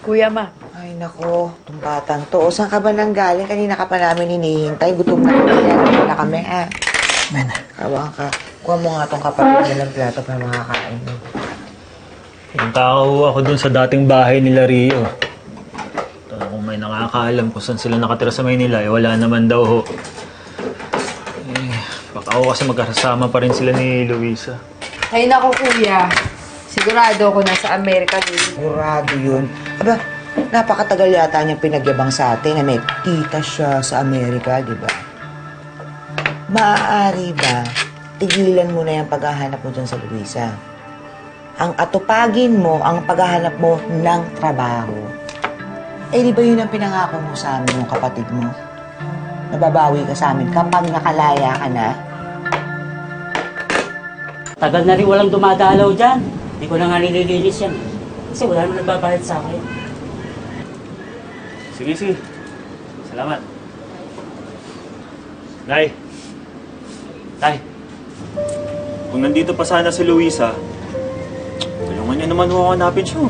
Kuya Ma. Ay, nako. Itong batang to. O, saan ka ba nang galing? Kanina ka pa namin hinihintay. Gutom na kami. Yan na kami, ha? Men. Kawang ka. Kuha mo nga itong kapatid nilang plato para makakain. Punta ako dun sa dating bahay nila Rio. Kung may nakakaalam kung saan sila nakatira sa Maynila, wala naman daw ho. Baka ako kasi magkasama pa rin sila ni Luisa. Ay, naku, Kuya. Sigurado ako nasa Amerika din. Sigurado yun. Aba, napakatagal yata niyang pinagyabang sa atin na may tita siya sa Amerika, di ba? Maaari ba, tigilan mo na yung paghahanap mo dyan sa Luisa? Ang atupagin mo, ang paghahanap mo ng trabaho. Eh, di ba yun ang pinangako mo sa amin, yung kapatid mo? Nababawi ka sa amin kapag nakalaya ka na? Tagal na rin walang dumadalaw dyan. Hindi ko na nga nililinis yan. Kasi wala naman nagbabayad sa akin. Sige. Salamat. Nay. Kung nandito pa sana si Luisa, tulungan niyo naman ho hanapin siya.